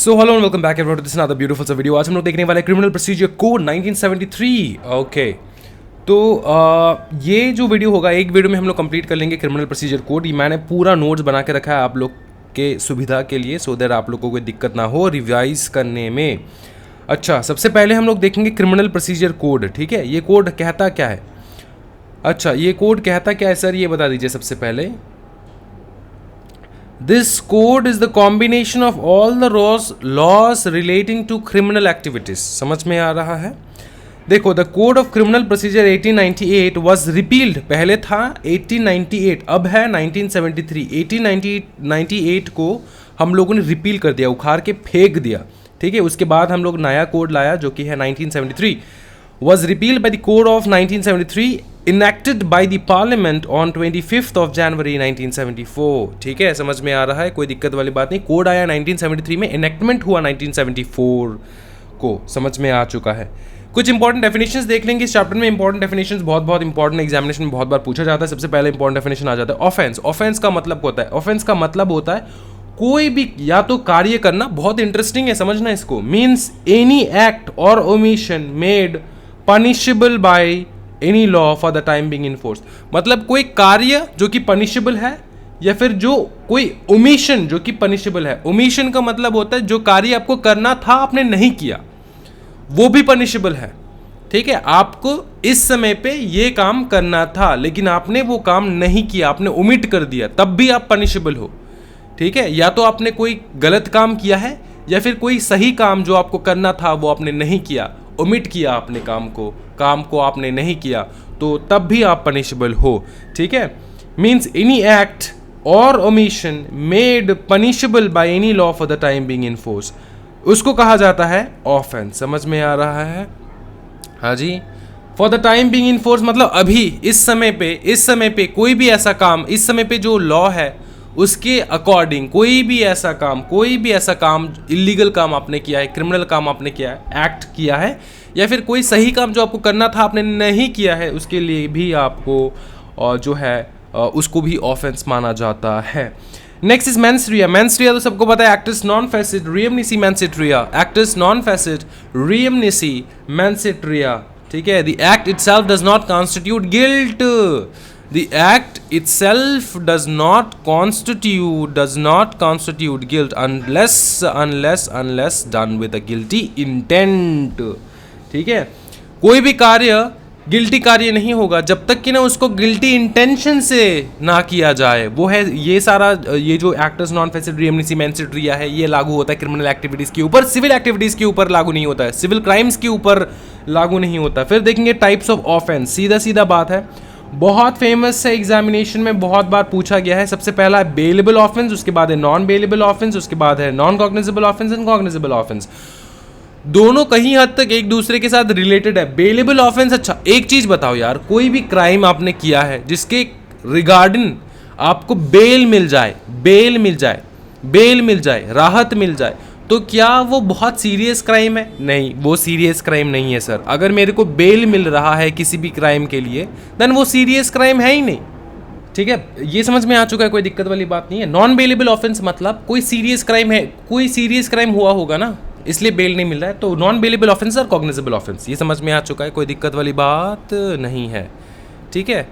So hello and welcome back everyone to this another beautiful सा video. आज हम लोग देखने वाले क्रिमिनल प्रोसीजर कोड 1973। ओके, तो ये जो वीडियो होगा, एक वीडियो में हम लोग कंप्लीट कर लेंगे क्रिमिनल प्रोसीजर कोड। ये मैंने पूरा नोट्स बना के रखा है आप लोग के सुविधा के लिए, सो दैट आप लोग को कोई दिक्कत ना हो रिवाइज करने में। अच्छा, सबसे पहले हम लोग देखेंगे क्रिमिनल प्रोसीजर कोड। ठीक है, ये कोड कहता क्या है? अच्छा, ये कोड कहता क्या है सर, ये बता दीजिए सबसे पहले। This code is the combination of all the laws relating to criminal activities. समझ में आ रहा है? देखो, the Code of Criminal Procedure 1898 was repealed। पहले था 1898, अब है 1973। 1898 को हम लोगों ने रिपील कर दिया, उखाड़ के फेंक दिया। ठीक है, उसके बाद हम लोग नया कोड लाया जो कि है 1973। was repealed by the Code of 1973 enacted by the Parliament on 25th of January 1974। ठीक है, समझ में आ रहा है, कोई दिक्कत वाली बात नहीं। कोड आया 1973 में, एनेक्टमेंट हुआ 1974 को, समझ में आ चुका है। कुछ इंपॉर्टेंट डेफिनेशंस देख लेंगे इस चैप्टर में। इंपॉर्टेंट डेफिनेशंस बहुत इंपॉर्टेंट, एग्जामिनेशन में बहुत बार पूछा जाता है। सबसे पहले इंपॉर्टेंट डेफिनेशन आ जाता है ऑफेंस। ऑफेंस का मतलब होता है, ऑफेंस का मतलब होता है कोई भी या तो कार्य करना, बहुत इंटरेस्टिंग है समझना इसको। मीन्स एनी एक्ट और omission made punishable by any law for the time being in force. मतलब कोई कार्य जो कि पनिशेबल है, या फिर जो कोई ओमिशन जो कि पनिशेबल है। ओमिशन का मतलब होता है जो कार्य आपको करना था आपने नहीं किया, वो भी पनिशेबल है। ठीक है, आपको इस समय पे ये काम करना था लेकिन आपने वो काम नहीं किया, आपने ओमिट कर दिया, तब भी आप पनिशेबल हो। ठीक है, या तो आपने कोई गलत काम किया है, या फिर कोई सही काम जो आपको करना था वो आपने नहीं किया, ओमिट किया आपने काम को आपने नहीं किया, तो तब भी आप पनिशेबल हो। ठीक है, मीन्स एनी एक्ट और omission made punishable by any law for the time being in force, उसको कहा जाता है ऑफेंस। समझ में आ रहा है? हाँ जी। For the time being in force मतलब अभी इस समय पे कोई भी ऐसा काम, इस समय पे जो लॉ है उसके अकॉर्डिंग कोई भी ऐसा काम इलीगल काम आपने किया है, क्रिमिनल काम आपने किया है, एक्ट किया है, या फिर कोई सही काम जो आपको करना था आपने नहीं किया है, उसके लिए भी आपको जो है उसको भी ऑफेंस माना जाता है। Next is मेंस-रिया। मेंस-रिया तो सबको पता है, एक्टस नॉन फेसिड रियम निसी मेंस-रिया, एक्टस नॉन फेसिड रियम निसी मेंस-रिया। ठीक है, the act itself does not constitute guilt. The act itself does not constitute guilt unless done with a guilty intent। ठीक है, कोई भी कार्य गिल्टी कार्य नहीं होगा जब तक कि ना उसको गिल्टी इंटेंशन से ना किया जाए। वो है ये सारा, ये जो एक्टस नॉन फेसिड रियम निसी मेंस-रिया है, ये लागू होता है क्रिमिनल एक्टिविटीज के ऊपर, सिविल एक्टिविटीज के ऊपर लागू नहीं होता है, सिविल क्राइम्स के ऊपर लागू नहीं होता। फिर देखेंगे टाइप्स ऑफ ऑफेंस। सीधा बात है, बहुत फेमस है, एग्जामिनेशन में बहुत बार पूछा गया है। सबसे पहला है बेलेबल ऑफेंस, उसके बाद है नॉन बेलेबल ऑफेंस, उसके बाद है non cognizable offence and cognizable offence. दोनों कहीं हद तक एक दूसरे के साथ रिलेटेड है। बेलेबल ऑफेंस, अच्छा एक चीज बताओ यार, कोई भी क्राइम आपने किया है जिसके रिगार्डिंग आपको बेल मिल जाए, राहत मिल जाए, तो क्या वो बहुत सीरियस क्राइम है? नहीं, वो सीरियस क्राइम नहीं है सर। अगर मेरे को बेल मिल रहा है किसी भी क्राइम के लिए, देन वो सीरियस क्राइम है ही नहीं। ठीक है, ये समझ में आ चुका है, कोई दिक्कत वाली बात नहीं है। नॉन बेलेबल ऑफेंस मतलब कोई सीरियस क्राइम है, कोई सीरियस क्राइम हुआ होगा ना, इसलिए बेल नहीं मिल रहा है, तो नॉन बेलेबल ऑफेंस और कॉग्निजेबल ऑफेंस, ये समझ में आ चुका है, कोई दिक्कत वाली बात नहीं है। ठीक है,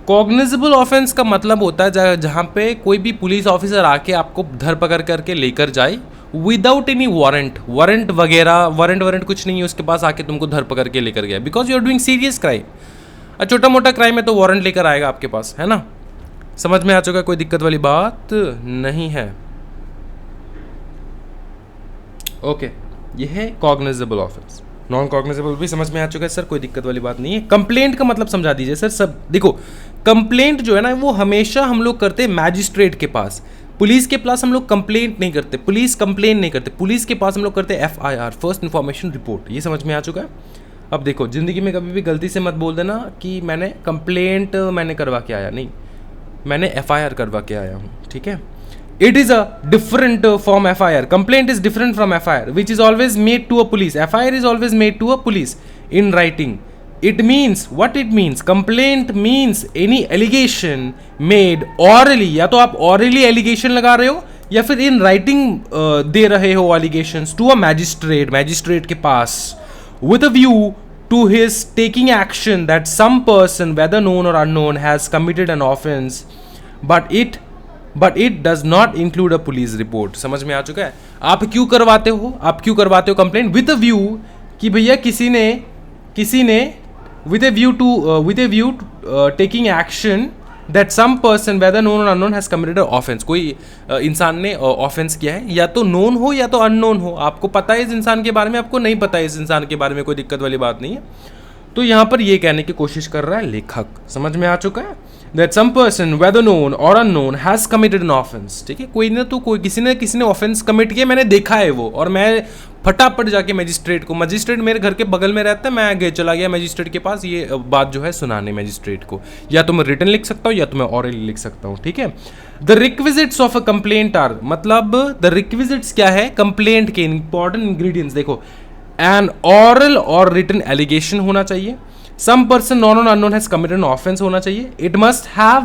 कॉग्निजेबल ऑफेंस का मतलब होता है जहाँ पे कोई भी पुलिस ऑफिसर आके आपको धर पकड़ करके लेकर जाए विदाउट एनी वारंट वगैरह कुछ नहीं है उसके पास, आके तुमको धर पकड़ के लेकर गया because you are doing serious crime. छोटा मोटा क्राइम है तो वारंट लेकर आएगा आपके पास, है ना? समझ में आ चुका है, कोई दिक्कत वाली बात नहीं है। ओके, ये है कॉग्निजेबल ऑफेंस। नॉन कॉग्निजेबल भी समझ में आ चुका है सर, कोई दिक्कत वाली बात नहीं है। कंप्लेंट का मतलब समझा दीजिए सर। सब देखो, कंप्लेंट जो है ना वो हमेशा हम लोग करते हैं मैजिस्ट्रेट के पास। पुलिस के पास हम लोग कंप्लेंट नहीं करते, पुलिस कंप्लेंट नहीं करते, पुलिस के पास हम लोग करते हैं FIR, फर्स्ट इन्फॉर्मेशन रिपोर्ट। ये समझ में आ चुका है। अब देखो, जिंदगी में कभी भी गलती से मत बोल देना कि मैंने कंप्लेंट करवा के आया, नहीं, मैंने FIR करवा के आया हूँ। ठीक है, it is a different from FIR। Complaint is different from FIR which is always made to a police. FIR is always made to a police in writing. It means what it means, complaint means any allegation made orally, या तो आप orally allegation लगा रहे हो या फिर in writing दे रहे हो एलिगेशंस टू अ मैजिस्ट्रेट के पास with a view to his taking action that some person, whether known or unknown, has committed an offense, but it does not include a police report. समझ में आ चुका है? आप क्यों करवाते हो कंप्लेंट विद अ व्यू कि भैया किसी ने with a view to taking action that some person, whether known or unknown, has committed an offense. कोई इंसान ने ऑफेंस किया है, या तो नोन हो या तो अननोन हो, आपको पता है इस इंसान के बारे में, आपको नहीं पता है इस इंसान के बारे में, कोई दिक्कत वाली बात नहीं है. तो यहाँ पर ये कहने की कोशिश कर रहा है लेखक. समझ में आ चुका है? That some person whether known और unknown has committed an offence. ठीक है, कोई ना तो कोई किसी ने ऑफेंस कमिट किया, मैंने देखा है वो, और मैं फटाफट जाके मजिस्ट्रेट मेरे घर के बगल में रहता है, मैं चला गया मजिस्ट्रेट के पास ये बात जो है सुनाने मजिस्ट्रेट को. या तो मैं रिटन लिख सकता हूँ या तो मैं ऑरली लिख सकता हूँ. ठीक है. The requisites of a complaint are, मतलब द रिक्विजिट्स क्या है कंप्लेंट के इंपॉर्टेंट इंग्रेडिएंट्स. देखो, एन ऑरल और रिटन एलिगेशन होना चाहिए. सम पर्सन नॉन और unknown has committed an offence होना चाहिए. It must have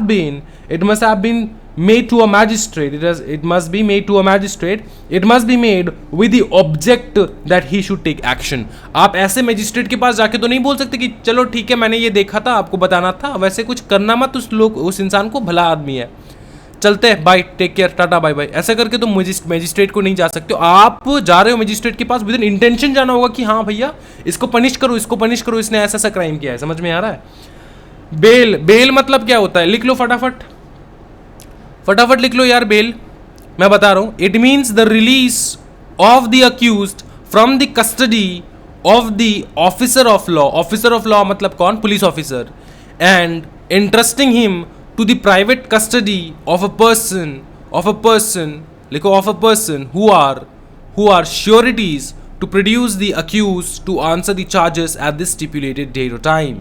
been made to a magistrate. It must be made to a magistrate. It must be made with the object that he should take action. आप ऐसे magistrate के पास जाके तो नहीं बोल सकते कि चलो ठीक है मैंने ये देखा था, आपको बताना था, वैसे कुछ करना मत, उस इंसान को भला आदमी है, चलते हैं, bye, take care, tata, bye bye, ऐसा करके तो मैजिस्ट्रेट को नहीं जा सकते हो. आप जा रहे हो मैजिस्ट्रेट के पास विद इन इंटेंशन जाना होगा कि हाँ भैया इसको पनिश करो, इसने ऐसा क्राइम किया है. समझ में आ रहा है? बेल मतलब क्या होता है? लिख लो फटाफट लिख लो यार. बेल मैं बता रहा हूं, it means the release of the accused from the custody of the officer of law मतलब कौन? Police officer. And entrusting him to the private custody of a person लिखो, of a person who are sureties to produce the accused to answer the charges at this stipulated date or time.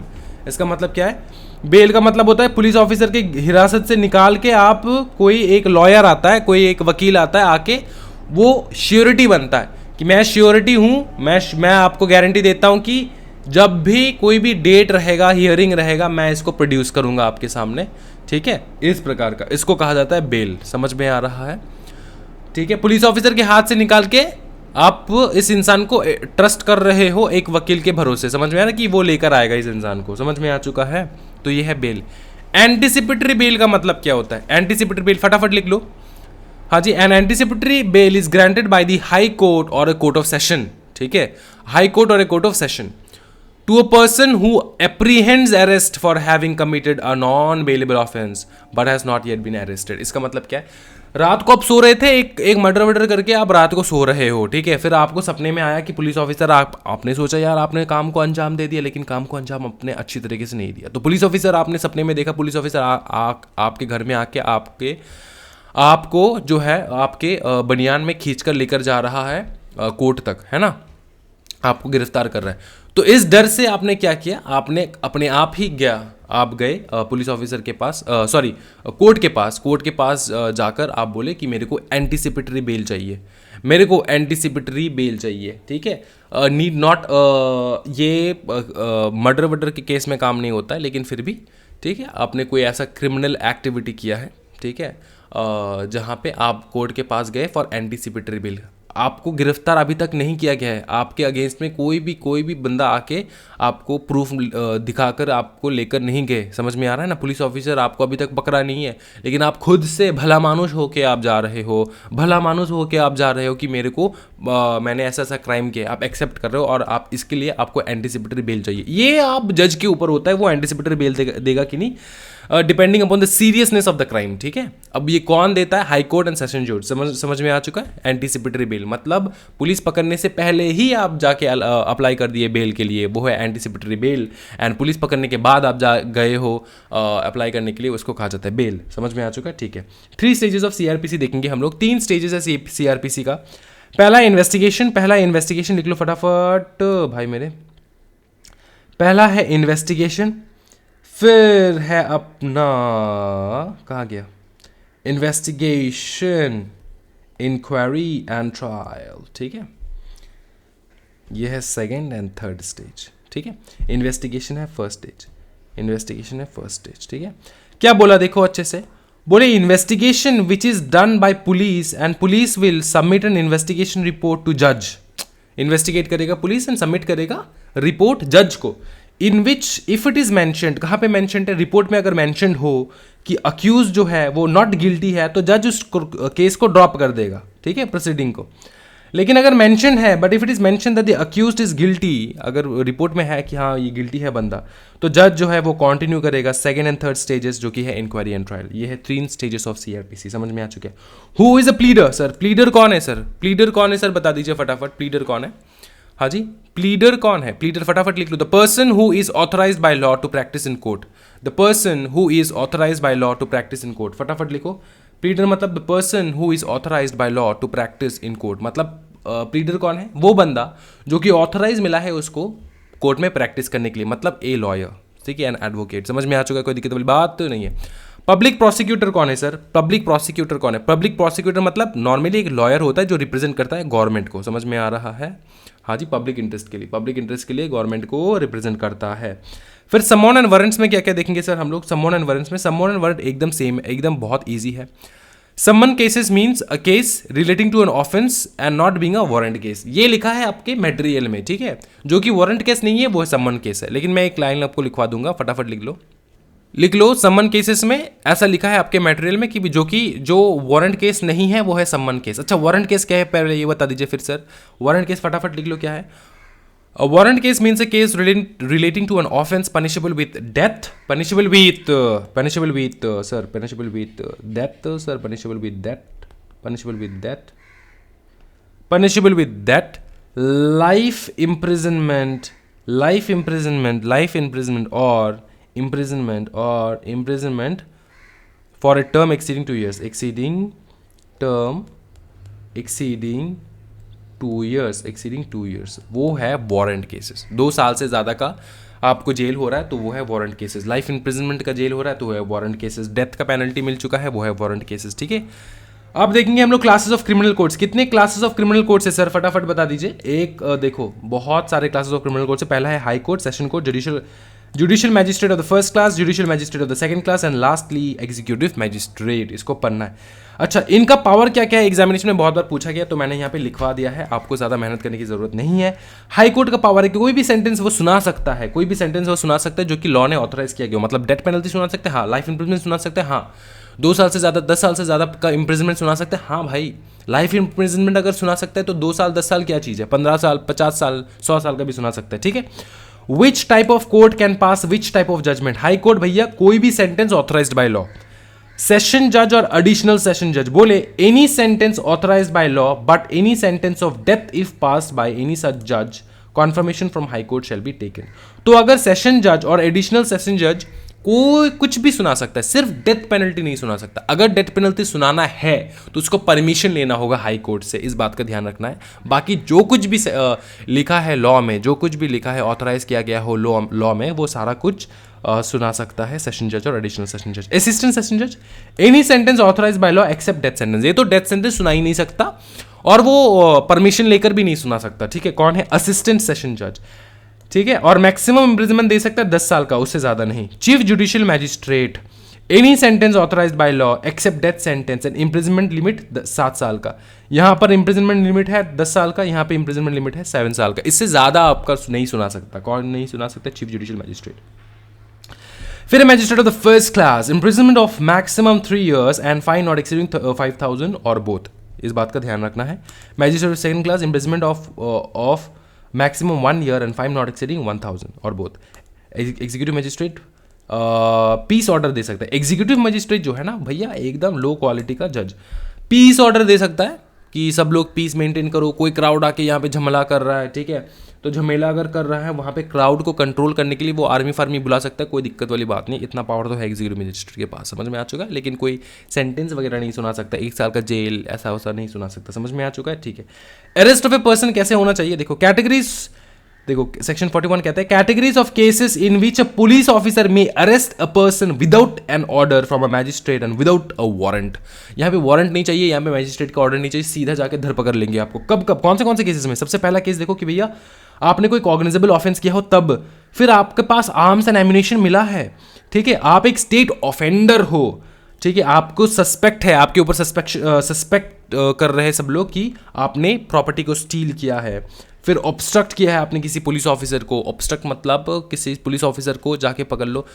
इसका मतलब क्या है? Bell का मतलब होता है police officer के हिरासत से निकाल के आप, कोई एक लॉयर आता है, कोई एक वकील आता है, आके वो श्योरिटी बनता है कि मैं श्योरिटी हूँ, मैं आपको गारंटी देता हूँ कि जब भी कोई भी डेट रहेगा, हियरिंग रहेगा, मैं इसको प्रोड्यूस करूँगा आपके सामने. ठीक है, इस प्रकार का इसको कहा जाता है बेल. समझ में आ रहा है? ठीक है, पुलिस ऑफिसर के हाथ से निकाल के आप इस इंसान को ट्रस्ट कर रहे हो एक वकील के भरोसे. समझ में आ रहा है कि वो लेकर आएगा इस इंसान को. समझ में आ चुका है? तो ये है बेल. एंटीसिपेटरी बेल का मतलब क्या होता है? एंटीसिपेटरी बेल फटाफट लिख लो. हाँ जी, an anticipatory bail is granted by the high court और अ कोर्ट ऑफ सेशन. ठीक है, हाई कोर्ट और a court of session to a person who apprehends arrest for having committed a non-bailable offense but has not yet been arrested. इसका मतलब क्या है? रात को आप सो रहे थे, एक मर्डर करके आप रात को सो रहे हो. ठीक है, फिर आपको सपने में आया कि पुलिस ऑफिसर, आपने सोचा यार आपने काम को अंजाम दे दिया, लेकिन काम को अंजाम अपने अच्छी तरीके से नहीं दिया. तो पुलिस ऑफिसर, आपने सपने में देखा पुलिस ऑफिसर आपके घर में आके आपको जो है आपके बनियान में खींच कर लेकर जा रहा है कोर्ट तक, है ना, आपको गिरफ्तार कर रहा है. तो इस डर से आपने क्या किया? आपने अपने आप ही आप गए पुलिस ऑफिसर के पास, कोर्ट के पास जाकर आप बोले कि मेरे को एंटीसिपेटरी बेल चाहिए. ठीक है, नीड नॉट, ये मर्डर के केस में काम नहीं होता है, लेकिन फिर भी ठीक है, आपने कोई ऐसा क्रिमिनल एक्टिविटी किया है, ठीक है, जहाँ पे आप कोर्ट के पास गए फॉर एंटीसिपेटरी बेल. आपको गिरफ्तार अभी तक नहीं किया गया है, आपके अगेंस्ट में कोई भी बंदा आके आपको प्रूफ दिखाकर आपको लेकर नहीं गए. समझ में आ रहा है ना? पुलिस ऑफिसर आपको अभी तक पकड़ा नहीं है, लेकिन आप खुद से भला मानुस होके आप जा रहे हो कि मेरे को मैंने ऐसा क्राइम किया, आप एक्सेप्ट कर रहे हो और आप इसके लिए आपको एंटीसिपेटरी बेल चाहिए. ये आप जज के ऊपर होता है, वो एंटीसिपेटरी बेल देगा कि नहीं, depending upon the seriousness of the crime. ठीक है, अब ये कौन देता है? हाई कोर्ट एंड सेशन जज. समझ में आ चुका है? एंटीसिपेटरी बेल मतलब पुलिस पकड़ने से पहले ही आप जाके अप्लाई कर दिए बेल के लिए, वो है एंटीसिपेटरी बेल. एंड पुलिस पकड़ने के बाद आप गए हो अप्लाई करने के लिए, उसको कहा जाता है बेल. समझ में आ चुका है? ठीक है, 3 स्टेजेस ऑफ सीआरपीसी देखेंगे हम लोग. 3 स्टेजेस है सीआरपीसी का. पहला इन्वेस्टिगेशन लिख लो फटाफट भाई मेरे. पहला है इन्वेस्टिगेशन, फिर है अपना, कहाँ गया, इन्वेस्टिगेशन, इंक्वायरी एंड ट्रायल. ठीक है, ये है सेकेंड एंड थर्ड स्टेज. ठीक है, इन्वेस्टिगेशन है फर्स्ट स्टेज. ठीक है, क्या बोला देखो अच्छे से. बोले investigation which is done by police and police will submit an investigation report to जज। इन्वेस्टिगेट करेगा पुलिस एंड सबमिट करेगा रिपोर्ट जज को। In which if it is mentioned, कहाँ पे मैंशनड है, रिपोर्ट में अगर मैंशनड हो कि अक्यूज जो है वो नॉट गिल्टी है तो जज उस केस को ड्रॉप कर देगा, ठीक है, प्रोसीडिंग को। लेकिन अगर मेंशन है, but if it is mention that the accused is guilty, अगर रिपोर्ट में है कि हाँ ये गिल्टी है बंदा, तो जज जो है वो कंटिन्यू करेगा सेकंड एंड थर्ड स्टेजेस जो कि है इंक्वायरी एंड ट्रायल। ये है 3 स्टेजेस ऑफ सीआरपीसी, समझ में आ चुके हैं। Who is a pleader sir, pleader कौन है सर, प्लीडर कौन है सर बता दीजिए फटाफट, प्लीडर कौन है। हाँ जी, प्लीडर कौन है, प्लीडर फटाफट लिख लो। The person who is authorised by law to practise in court, the person who is authorised by law to practise in court, फटाफट लिखो। प्लीडर मतलब the person who is authorised by law to practise in court, मतलब pleader कौन है, वो बंदा जो कि ऑथराइज मिला है उसको कोर्ट में प्रैक्टिस करने के लिए, मतलब ए लॉयर, ठीक है, एन एडवोकेट। समझ में आ चुका है, कोई दिक्कत वाली बात तो नहीं है। पब्लिक प्रोसिक्यूटर कौन है सर, पब्लिक प्रोसिक्यूटर कौन है, पब्लिक प्रोसिक्यूटर मतलब नॉर्मली एक लॉयर होता है जो रिप्रेजेंट करता है गवर्नमेंट को, समझ में आ रहा है। हाँ जी, पब्लिक इंटरेस्ट के लिए, पब्लिक इंटरेस्ट के लिए गवर्नमेंट को रिप्रेजेंट करता है। फिर समन एंड वारंट्स में क्या क्या देखेंगे सर हम लोग, समन एंड वारंट्स में, समन एंड वारंट एकदम सेम, एकदम बहुत ईजी है। Summon cases means a case relating to an offence and not being a warrant case, ये लिखा है आपके मटेरियल में, ठीक है। जो कि वारंट केस नहीं है वो है समन केस है, लेकिन मैं एक लाइन आपको लिखवा दूंगा, फटाफट लिख लो, लिख लो। समन केसेस में ऐसा लिखा है आपके मटेरियल में कि जो वारंट केस नहीं है वो है समन केस। अच्छा, वारंट केस क्या है पहले ये बता दीजिए फिर सर, वारंट केस फटाफट लिख लो क्या है। A warrant case means a case relating to an offense punishable with death, punishable with death, sir, punishable with death, sir, punishable with death, punishable with death, punishable with death, life imprisonment, life imprisonment, life imprisonment, or imprisonment for a term exceeding 2 years, exceeding 2 years, वो है warrant cases. 2 साल से ज़्यादा का आपको jail हो रहा है तो वो है वारंट केसेस, लाइफ इम्प्रिजनमेंट का जेल हो रहा है तो वो है वारंट केसेस, डेथ का पेनल्टी मिल चुका है वो है वारंट केसेस, ठीक है। अब देखेंगे हम लोग क्लासेस ऑफ क्रिमिनल कोड्स, कितने क्लासेस ऑफ क्रिमिनल कोड्स है सर फटाफट बता दीजिए। एक देखो बहुत सारे क्लासेस ऑफ क्रिमिनल कोड्स है, पहला है high court, session court, judicial magistrate of the first class, judicial magistrate of the second class and lastly executive magistrate, इसको पढ़ना है। अच्छा, इनका पावर क्या क्या है, एग्जामिनेशन में बहुत बार पूछा गया तो मैंने यहाँ पे लिखवा दिया है, आपको ज़्यादा मेहनत करने की जरूरत नहीं है। हाई कोर्ट का पावर है कि कोई भी सेंटेंस वो सुना सकता है, कोई भी सेंटेंस वो सुना सकता है जो कि लॉ ने ऑथराइज किया गया, मतलब डेथ पेनल्टी सुना सकते हैं, हाँ, लाइफ इम्प्रिजनमेंट सुना सकते हैं, हाँ, 2 साल से ज़्यादा 10 साल से ज़्यादा का इम्प्रिजनमेंट सुना सकते हैं, हाँ भाई, लाइफ इम्प्रिजनमेंट अगर सुना सकता है तो 2 साल 10 साल क्या चीज़ है, 15 साल 50 साल 100 साल का भी सुना सकता है, ठीक है। Which type of court can pass which type of judgement, high court भैया कोई भी sentence authorised by law, session जज और एडिशनल सेशन जज बोले any sentence authorised by law but any sentence of death if passed by any such जज confirmation from high court shall be taken. तो अगर सेशन जज और एडिशनल सेशन जज कोई कुछ भी सुना सकता है, सिर्फ डेथ पेनल्टी नहीं सुना सकता। अगर डेथ पेनल्टी सुनाना है तो उसको परमिशन लेना होगा हाई कोर्ट से, इस बात का ध्यान रखना है। बाकी जो कुछ भी लिखा है लॉ में, जो कुछ भी लिखा है ऑथराइज किया गया हो लॉ में, वो सारा कुछ सुना सकता है सेशन जज और एडिशनल सेशन जज। असिस्टेंट सेशन जज any sentence authorise by law except death sentence, ये तो डेथ सेंटेंस सुना ही नहीं सकता और वो परमिशन लेकर भी नहीं सुना सकता, ठीक है। कौन है, असिस्टेंट सेशन जज, ठीक है। और मैक्सिमम इंप्रिजनमेंट दे सकता है 10 साल का, उससे ज्यादा नहीं। Chief judicial magistrate any sentence authorised by law except death sentence and imprisonment limit 7 साल का, यहां पर इंप्रिजनमेंट लिमिट है 10 साल का, यहां पे इंप्रिजनमेंट लिमिट है 7 साल का, इससे ज्यादा आपका नहीं सुना सकता। कौन नहीं सुना सकता, चीफ जुडिशियल मैजिस्ट्रेट। फिर magistrate of the first class imprisonment of maximum 3 years and fine not exceeding 5,000 और बोथ, इस बात का ध्यान रखना है। Magistrate of second class imprisonment of maximum 1 year and fine not exceeding 1,000 और both. Executive magistrate peace order दे सकता है। एग्जीक्यूटिव मैजिस्ट्रेट जो है ना भैया एकदम लो क्वालिटी का जज, पीस ऑर्डर दे सकता है कि सब लोग पीस मेंटेन करो, कोई क्राउड आके यहाँ पे झमेला कर रहा है, ठीक है, तो झमेला अगर कर रहा है वहाँ पे क्राउड को कंट्रोल करने के लिए वो आर्मी फार्मी बुला सकता है, कोई दिक्कत वाली बात नहीं, इतना पावर तो है एग्जीक्यूटिव मजिस्ट्रेट के पास, समझ में आ चुका है। लेकिन कोई सेंटेंस वगैरह नहीं सुना सकता, 1 साल का जेल ऐसा वैसा नहीं सुना सकता, समझ में आ चुका है, ठीक है। अरेस्ट ऑफ ए पर्सन कैसे होना चाहिए, देखो कैटेगरीज, देखो सेक्शन 41 कहता है categories of cases in which a police officer may arrest a person without an order from a magistrate and without a warrant. यहाँ पे वारंट नहीं चाहिए, यहाँ पे मैजिस्ट्रेट का ऑर्डर नहीं चाहिए, सीधा जाके धरपकड़ लेंगे आपको। कब कब कौन से केसेस में, सबसे पहला केस देखो कि भैया आपने कोई कॉग्निजेबल ऑफेंस किया हो तब, फिर आपके पास आर्म्स एंड एम्यूनेशन मिला है, ठीक है, आप एक स्टेट ऑफेंडर हो, ठीक है, आपको सस्पेक्ट है, आपके ऊपर सस्पेक्ट कर रहे हैं सब लोग कि आपने प्रॉपर्टी को स्टील किया है। फिर ऑब्स्ट्रक्ट किया है आपने किसी पुलिस ऑफिसर को। ऑब्स्ट्रक्ट मतलब किसी पुलिस ऑफिसर को जाके पकड़ लो,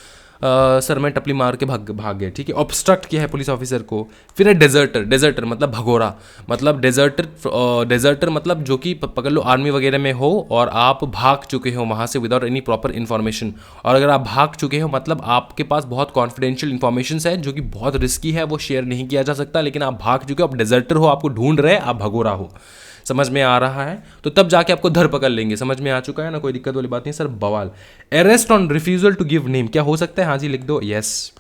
सर में टपली मार के भाग गए, ठीक है, ऑब्स्ट्रक्ट किया है पुलिस ऑफिसर को। फिर है डेजर्टर। डेजर्टर मतलब भगोरा, मतलब डेजर्टर मतलब जो कि पकड़ लो आर्मी वगैरह में हो और आप भाग चुके हो वहाँ से विदाउट एनी प्रॉपर इन्फॉर्मेशन। और अगर आप भाग चुके हो मतलब आपके पास बहुत कॉन्फिडेंशियल इन्फॉर्मेशन है जो कि बहुत रिस्की है, वो शेयर नहीं किया जा सकता, लेकिन आप भाग चुके हो, आप डेजर्टर हो, आपको ढूंढ रहे हैं, आप भगोरा हो। समझ में आ रहा है? तो तब जाके आपको धर पकड़ लेंगे। समझ में आ चुका है ना? कोई दिक्कत वाली बात नहीं सर। बवाल। Arrest on refusal to give name, क्या हो सकता है? हाँ जी लिख दो, यस।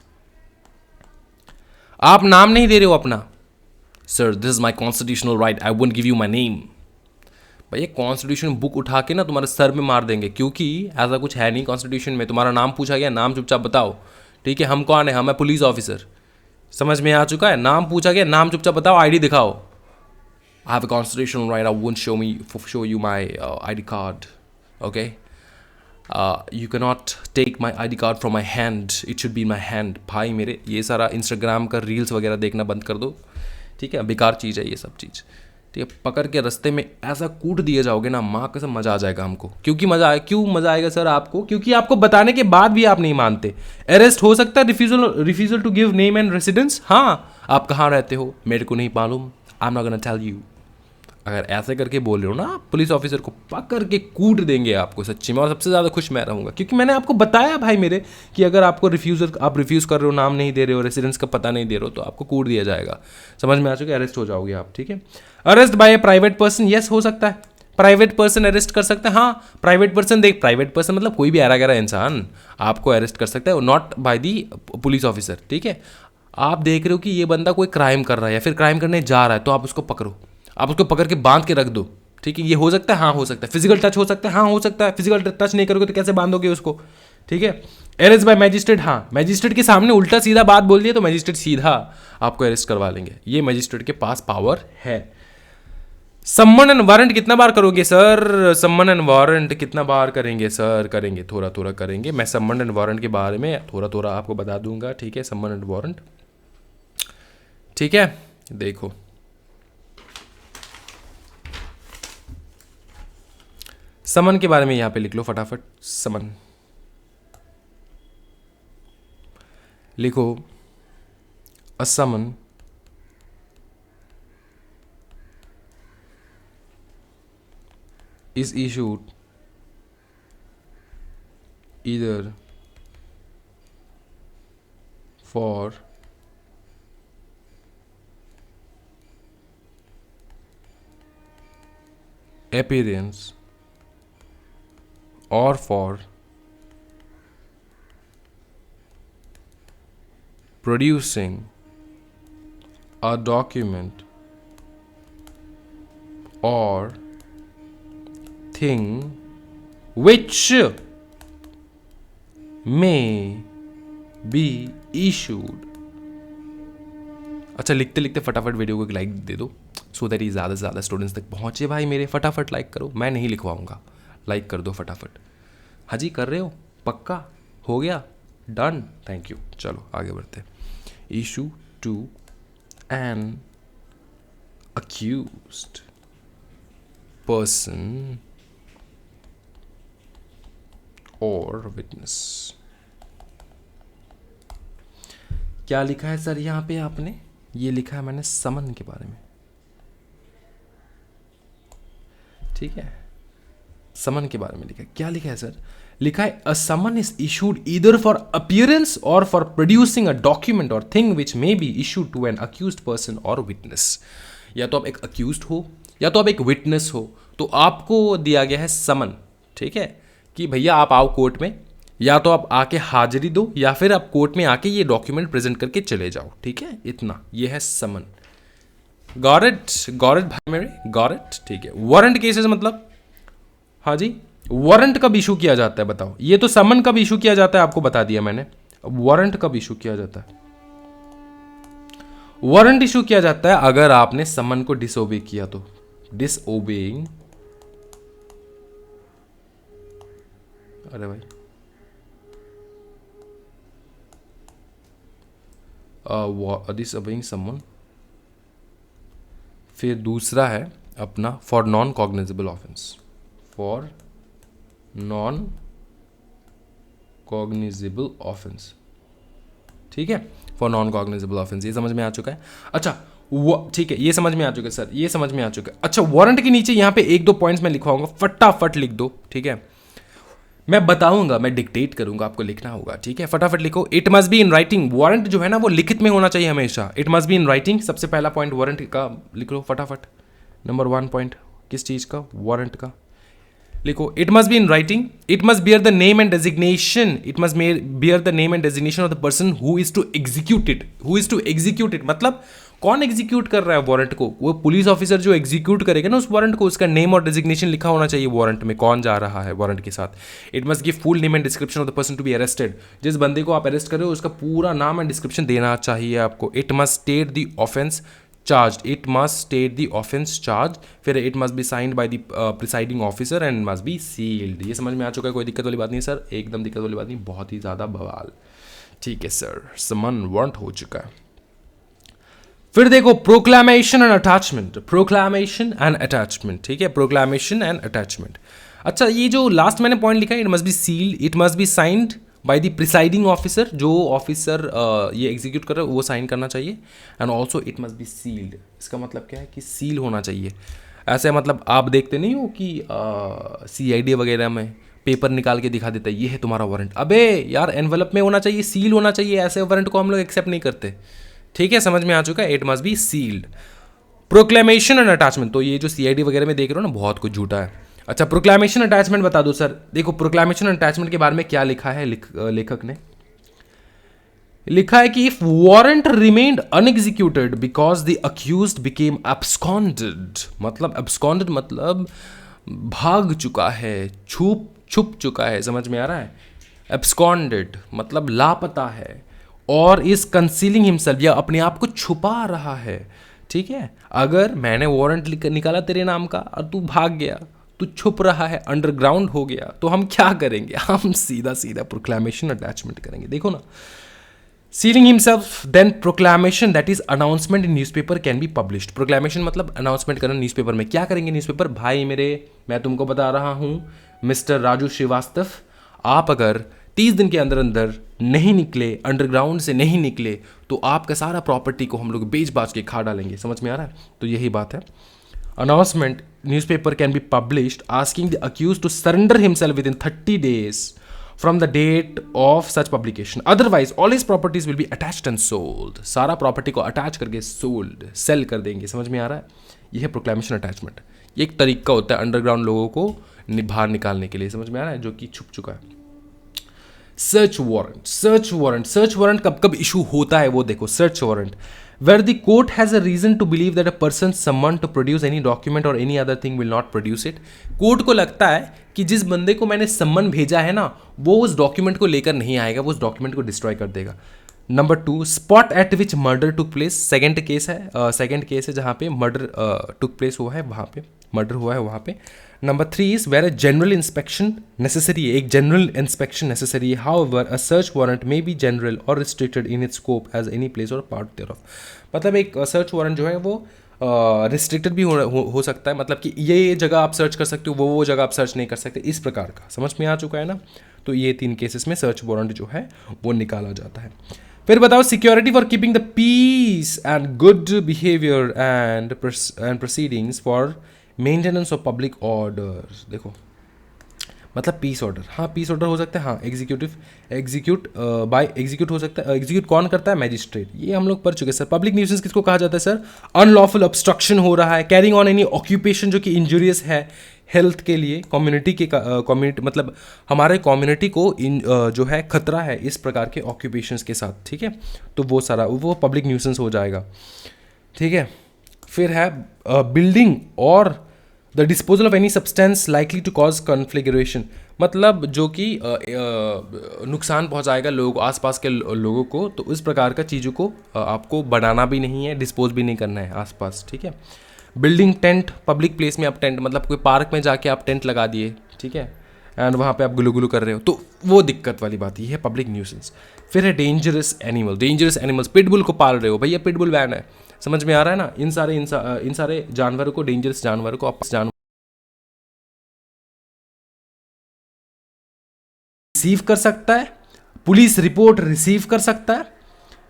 आप नाम नहीं दे रहे हो अपना। Sir this is my constitutional right, I won't give you my name. भैया कॉन्स्टिट्यूशन बुक उठा के ना तुम्हारे सर में मार देंगे, क्योंकि ऐसा कुछ है नहीं कॉन्स्टिट्यूशन में। तुम्हारा नाम पूछा गया, नाम चुपचाप बताओ, ठीक है। हम कौन है? हम है पुलिस ऑफिसर। समझ में आ चुका है? नाम पूछा गया, नाम चुपचाप बताओ, आईडी दिखाओ। I have a constitutional right. I won't show you my ID card. Okay. You cannot take my ID card from my hand. It should be in my hand. भाई मेरे ये सारा इंस्टाग्राम का रील्स वगैरह देखना बंद कर दो, ठीक है। बेकार चीज़ है ये सब चीज़, ठीक है। पकड़ के रास्ते में ऐसा कूट दिए जाओगे ना, माँ कसम मज़ा आ जाएगा हमको। क्यों मज़ा आएगा सर आपको? क्योंकि आपको बताने के बाद भी आप नहीं मानते। अरेस्ट हो सकता है refusal to give name and residence. हाँ, आप कहाँ रहते हो मेरे को नहीं मालूम, I am not gonna tell you. अगर ऐसे करके बोल रहे हो ना, पुलिस ऑफिसर को पकड़ के कूट देंगे आपको सच्ची में। और सबसे ज़्यादा खुश मैं रहूँगा क्योंकि मैंने आपको बताया भाई मेरे कि अगर आपको आप रिफ्यूज़ कर रहे हो, नाम नहीं दे रहे हो, रेसिडेंस का पता नहीं दे रहे हो, तो आपको कूट दिया जाएगा। समझ में आ चुके? अरेस्ट हो जाओगे आप, ठीक है। अरेस्ट बाय ए प्राइवेट पर्सन, यस हो सकता है। प्राइवेट पर्सन अरेस्ट कर सकता है, हाँ। प्राइवेट पर्सन प्राइवेट पर्सन मतलब कोई भी ऐरा गैरा इंसान आपको अरेस्ट कर सकता है, not by the police officer, ठीक है। आप देख रहे हो कि ये बंदा कोई क्राइम कर रहा है या फिर क्राइम करने जा रहा है, तो आप उसको पकड़ो, आप उसको पकड़ के बांध के रख दो, ठीक है। ये हो सकता है, हाँ हो सकता है। फिजिकल टच हो सकता है, हाँ हो सकता है। फिजिकल टच नहीं करोगे तो कैसे बांधोगे उसको, ठीक है। अरेस्ट बाय मैजिस्ट्रेट, हाँ मैजिस्ट्रेट के सामने उल्टा सीधा बात बोल दिया तो मैजिस्ट्रेट सीधा आपको अरेस्ट करवा लेंगे, ये मैजिस्ट्रेट के पास पावर है। सम्मन एंड वारंट कितना बार करोगे सर? सम्मन एंड वारंट कितना बार करेंगे सर? करेंगे, थोड़ा थोड़ा करेंगे। मैं सम्मन एंड वारंट के बारे में थोड़ा थोड़ा आपको बता दूंगा, ठीक है। सम्मन एंड वारंट, ठीक है। देखो समन के बारे में यहां पे लिख लो फटाफट। समन लिखो, अ समन is issued either for appearance or for producing a document or thing which may be issued। अच्छा, लिखते लिखते फटाफट वीडियो को एक लाइक दे दो सो दैट ही ज़्यादा से ज़्यादा स्टूडेंट्स तक पहुँचे। भाई मेरे फटाफट लाइक करो, मैं नहीं लिखवाऊंगा, लाइक कर दो फटाफट। हाँ जी कर रहे हो? पक्का हो गया? Done, thank you. चलो आगे बढ़ते। Issue to an accused person और विटनेस। क्या लिखा है सर यहाँ पे आपने? ये लिखा है मैंने समन के बारे में, ठीक है। समन के बारे में लिखा है। क्या लिखा है सर? लिखा है a summon is issued either for appearance और फॉर प्रोड्यूसिंग अ डॉक्यूमेंट और thing which may be issued to an accused person और विटनेस। या तो आप एक अक्यूज्ड हो या तो आप एक विटनेस हो, तो आपको दिया गया है समन, ठीक है, कि भैया आप आओ कोर्ट में, या तो आप आके हाजिरी दो या फिर आप कोर्ट में आके ये डॉक्यूमेंट प्रेजेंट करके चले जाओ, ठीक है। इतना ये है समन। गॉट इट भाई मेरे, गॉट इट, ठीक है। वारंट केसेस मतलब, हाँ जी, वारंट कब इशू किया जाता है बताओ? ये तो समन कब इशू किया जाता है आपको बता दिया मैंने। वारंट कब इशू किया जाता है? वारंट इशू किया जाता है अगर आपने समन को डिसओबे किया तो। डिसओबेइंग, अरे भाई डिसओबेइंग समवन। फिर दूसरा है अपना for non cognizable offence, for non cognizable offence, ठीक है, फॉर नॉन कॉग्निजेबल ऑफेंस। ये समझ में आ चुका है। अच्छा वो ठीक है, ये समझ में आ चुका है सर, ये समझ में आ चुका है। अच्छा वारंट के नीचे यहाँ पे एक दो पॉइंट्स मैं लिखवाऊंगा, फटाफट लिख दो, ठीक है। मैं बताऊंगा, मैं डिक्टेट करूंगा, आपको लिखना होगा, ठीक है। फटाफट लिखो। It must be in writing. Warrant जो है ना वो लिखित में होना चाहिए हमेशा। It must be in writing, सबसे पहला पॉइंट वारंट का लिख लो फटाफट। नंबर 1 पॉइंट किस चीज़ का? वारंट का लिखो। It must be in writing, it must bear the name and designation, it must bear the name and designation of the person who is to execute it, who is to execute it. मतलब कौन execute कर रहा है warrant को? वो police officer जो execute करेगा ना उस वारंट को, उसका नेम और डेजिग्नेशन लिखा होना चाहिए वारंट में, कौन जा रहा है वारंट के साथ। It must give full name and description of the person to be arrested. जिस बंदे को आप अरेस्ट कर रहे हो उसका पूरा नाम एंड डिस्क्रिप्शन देना चाहिए आपको। It must state the offence charged, it must state the offense charge, फिर it must be signed by the presiding officer and must be sealed। ये समझ में आ चुका है? कोई दिक्कत वाली बात नहीं सर, एकदम दिक्कत वाली बात नहीं, बहुत ही ज़्यादा बवाल, ठीक है सर, समन वारंट हो चुका है। फिर देखो proclamation and attachment, proclamation and attachment, ठीक है, प्रोक्लामेशन एंड अटैचमेंट। अच्छा ये जो लास्ट मैंने पॉइंट लिखा है, it must be sealed, it must be signed by the presiding officer, जो ऑफिसर ये एग्जीक्यूट कर रहा है वो साइन करना चाहिए। And also it must be sealed, इसका मतलब क्या है कि सील होना चाहिए। ऐसे मतलब आप देखते नहीं हो कि CID वगैरह में पेपर निकाल के दिखा देता है ये है तुम्हारा वारंट, अबे यार एनवलप में होना चाहिए, सील होना चाहिए, ऐसे वारंट को हम लोग एक्सेप्ट नहीं करते, ठीक है, समझ में आ चुका है। It must be sealed. Proclamation and attachment, तो ये जो CID वगैरह में देख रहे हो ना बहुत कुछ झूठा है। अच्छा प्रोक्लामेशन अटैचमेंट बता दो सर। देखो प्रोक्लामेशन अटैचमेंट के बारे में क्या लिखा है लेखक ने लिखा है कि if warrant remained unexecuted because the accused became absconded, मतलब एब्सकॉन्डेड मतलब भाग चुका है, छुप चुका है, समझ में आ रहा है? एब्सकॉन्डेड मतलब लापता है, और इज कंसीलिंग हिमसेल्फ या अपने आप को छुपा रहा है, ठीक है। अगर मैंने वारंट निकाला तेरे नाम का और तू भाग गया, तू छुप रहा है, अंडरग्राउंड हो गया, तो हम क्या करेंगे? हम सीधा सीधा प्रोक्लामेशन अटैचमेंट करेंगे। देखो ना, sealing himself, then proclamation that is announcement in newspaper can be published. Proclamation मतलब अनाउंसमेंट करना न्यूज़पेपर में। क्या करेंगे न्यूज़पेपर? भाई मेरे, मैं तुमको बता रहा हूँ मिस्टर राजू श्रीवास्तव, आप अगर 30 दिन के अंदर अंदर नहीं निकले, अंडरग्राउंड से नहीं निकले, तो आपका सारा प्रॉपर्टी को हम लोग बेच बाच के खा डालेंगे। समझ में आ रहा है? तो यही बात है। Announcement newspaper can be published asking the accused to surrender himself within 30 days from the date of such publication. Otherwise, all his properties will be attached and sold. सारा प्रॉपर्टी को अटैच करके सोल्ड, सेल कर देंगे। समझ में आ रहा है? यह है प्रोक्लेमेशन अटैचमेंट। ये एक तरीका होता है अंडरग्राउंड लोगों को बाहर निकालने के लिए। समझ में आ रहा है? जो कि छुप चुका है। Search warrant, search warrant, search warrant कब कब इशू होता है वो देखो। Search warrant where the court has a reason to believe that a person summoned to produce any document or any other thing will not produce it। Court को लगता है कि जिस बंदे को मैंने सम्मन भेजा है ना वो उस डॉक्यूमेंट को लेकर नहीं आएगा, वो उस डॉक्यूमेंट को डिस्ट्रॉय कर देगा। नंबर 2, स्पॉट एट विच murder took place. Second case है जहाँ पे मर्डर टुक प्लेस हुआ है, वहाँ पे मर्डर हुआ है वहाँ पे। Number 3 is where a general inspection necessary है, एक जनरल इंस्पेक्शन नेसेसरी है। However a search warrant may be general और restricted in its scope as any place और पार्ट देयरऑफ। मतलब एक सर्च वारंट जो है वो रिस्ट्रिक्टेड भी हो सकता है, मतलब कि ये जगह आप सर्च कर सकते हो, वो जगह आप सर्च नहीं कर सकते, इस प्रकार का। समझ में आ चुका है ना? तो ये 3 केसेस में सर्च वारंट जो है वो निकाला जाता है। फिर बताओ security for keeping the peace and good behaviour and proceedings for maintenance of public order. देखो मतलब पीस ऑर्डर, हाँ पीस ऑर्डर हो सकता है, हाँ एग्जीक्यूट हो सकता है। एग्जीक्यूट कौन करता है? मैजिस्ट्रेट। ये हम लोग पढ़ चुके हैं सर। पब्लिक न्यूसेंस किसको कहा जाता है सर? अनलॉफुल ऑब्स्ट्रक्शन हो रहा है, कैरिंग ऑन एनी ऑक्यूपेशन जो कि इंजूरियस है हेल्थ के लिए, कम्युनिटी मतलब हमारे कम्युनिटी को जो है खतरा है इस प्रकार के ऑक्यूपेशंस के साथ, ठीक है। तो वो सारा वो पब्लिक न्यूसेंस हो जाएगा, ठीक है। फिर है बिल्डिंग और the disposal of any substance likely to cause conflagration, मतलब जो कि नुकसान पहुंचाएगा लोगों को, आसपास के लोगों को, तो इस प्रकार का चीज़ों को आपको बनाना भी नहीं है, डिस्पोज भी नहीं करना है आसपास, ठीक है। बिल्डिंग टेंट, पब्लिक प्लेस में आप टेंट, मतलब कोई पार्क में जाके आप टेंट लगा दिए, ठीक है, एंड वहाँ पे आप गुलू गुलू कर रहे हो, तो वो दिक्कत वाली बात, ये है पब्लिक न्यूसेंस। फिर है डेंजरस एनिमल्स, पिटबुल को पाल रहे हो, भैया पिटबुल बैन है, समझ में आ रहा है ना। इन सारे जानवरों को, डेंजरस जानवरों को रिसीव कर सकता है, पुलिस रिपोर्ट रिसीव कर सकता है,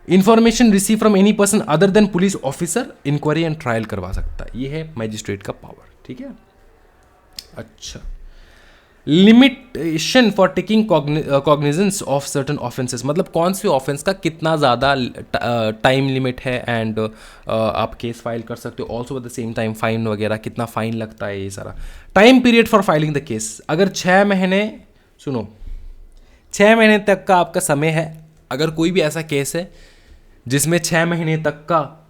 information receive from any person other than police officer, inquiry and trial करवा सकता है। ये है मैजिस्ट्रेट का पावर, ठीक है। अच्छा, limitation for taking cognizance of certain offences, मतलब कौन से ऑफेंस का कितना ज़्यादा टाइम लिमिट है, एंड आप केस फाइल कर सकते हो। Also at the same time find वगैरह, कितना फाइन लगता है, ये सारा। Time period for filing the case, अगर 6 महीने, सुनो, 6 महीने तक का आपका समय है, अगर कोई भी ऐसा केस है जिसमें 6 महीने तक का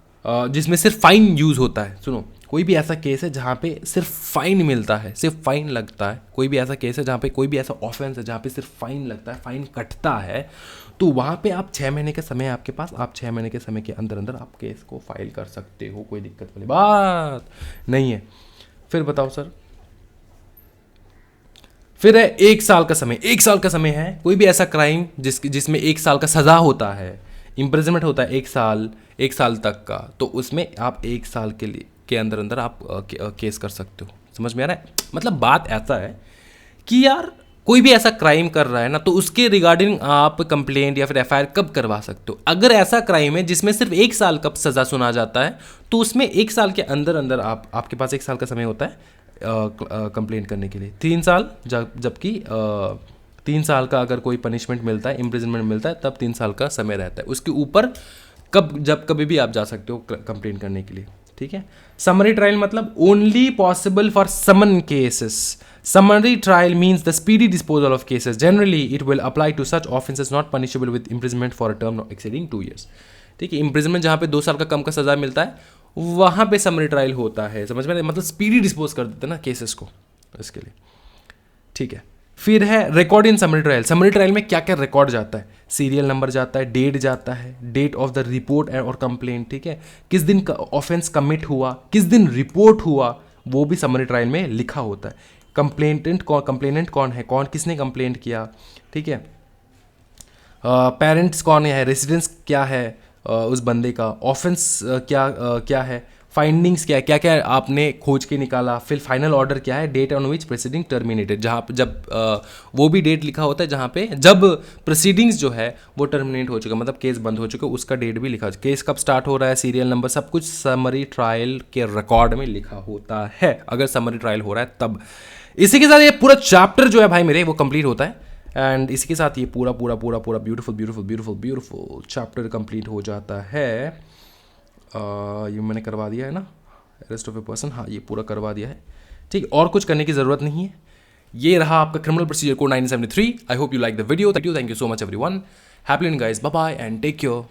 जिसमें सिर्फ फाइन यूज़ होता है, सुनो, कोई भी ऐसा केस है जहाँ पे सिर्फ फाइन मिलता है, सिर्फ फाइन लगता है, कोई भी ऐसा केस है जहाँ पे कोई भी ऐसा ऑफेंस है जहाँ पे सिर्फ फाइन लगता है, फाइन कटता है, तो वहाँ पे आप 6 महीने का समय है आपके पास, आप 6 महीने के समय के अंदर अंदर आप केस को फाइल कर सकते हो, कोई दिक्कत वाली बात नहीं है। फिर बताओ सर, फिर है 1 साल का समय, 1 साल का समय है, कोई भी ऐसा क्राइम जिसमें 1 साल का सज़ा होता है, इम्प्रिजनमेंट होता है 1 साल तक का, तो उसमें आप 1 साल के अंदर अंदर आप केस कर सकते हो। समझ में आ रहा है? मतलब बात ऐसा है कि यार कोई भी ऐसा क्राइम कर रहा है ना, तो उसके रिगार्डिंग आप कंप्लेंट या फिर एफआईआर कब करवा सकते हो। अगर ऐसा क्राइम है जिसमें सिर्फ 1 साल का सज़ा सुना जाता है, तो उसमें 1 साल के अंदर अंदर आपके पास 1 साल का समय होता है कंप्लेंट करने के लिए। 3 साल, जबकि 3 साल का अगर कोई पनिशमेंट मिलता है, इम्प्रिजनमेंट मिलता है, तब 3 साल का समय रहता है। उसके ऊपर कभी भी आप जा सकते हो कंप्लेंट करने के लिए, ठीक है। समरी ट्रायल मतलब only possible for summon cases. Summary trial means the speedy disposal of cases, generally it will apply to such offences not punishable with imprisonment for a term not exceeding 2 years, ठीक है। Imprisonment जहाँ पे 2 साल का कम का सजा मिलता है, वहाँ पे समरी ट्रायल होता है, समझ में, मतलब स्पीडी डिस्पोज कर देते हैं ना केसेस को, इसके लिए, ठीक है। फिर है record in summary trial. Summary trial में क्या क्या रिकॉर्ड जाता है, सीरियल नंबर जाता है, डेट जाता है, डेट ऑफ द रिपोर्ट और कंप्लेंट, ठीक है, किस दिन ऑफेंस कमिट हुआ, किस दिन रिपोर्ट हुआ, वो भी समरी ट्रायल में लिखा होता है। कंप्लेनेंट कौन है, किसने कंप्लेंट किया, ठीक है, पेरेंट्स कौन है, रेसिडेंस क्या है उस बंदे का, ऑफेंस क्या है, फाइंडिंग्स क्या है, क्या क्या आपने खोज के निकाला, फिर फाइनल ऑर्डर क्या है, date on which proceeding terminated, जब वो भी डेट लिखा होता है जहाँ पे जब प्रोसीडिंग्स जो है वो टर्मिनेट हो चुका, मतलब केस बंद हो चुका, उसका डेट भी लिखा, केस कब स्टार्ट हो रहा है, सीरियल नंबर, सब कुछ समरी ट्रायल के रिकॉर्ड में लिखा होता है, अगर समरी ट्रायल हो रहा है तब। इसी के साथ ये पूरा चैप्टर जो है भाई मेरे, वो कंप्लीट होता है, एंड इसी के साथ ये पूरा ब्यूटीफुल चैप्टर कंप्लीट हो जाता है। ये मैंने करवा दिया है ना, अरेस्ट ऑफ ए पर्सन, हाँ ये पूरा करवा दिया है, ठीक, और कुछ करने की ज़रूरत नहीं है। ये रहा आपका criminal procedure code 1973। I hope you like the video, thank you so much everyone, happy guys, bye bye and take care.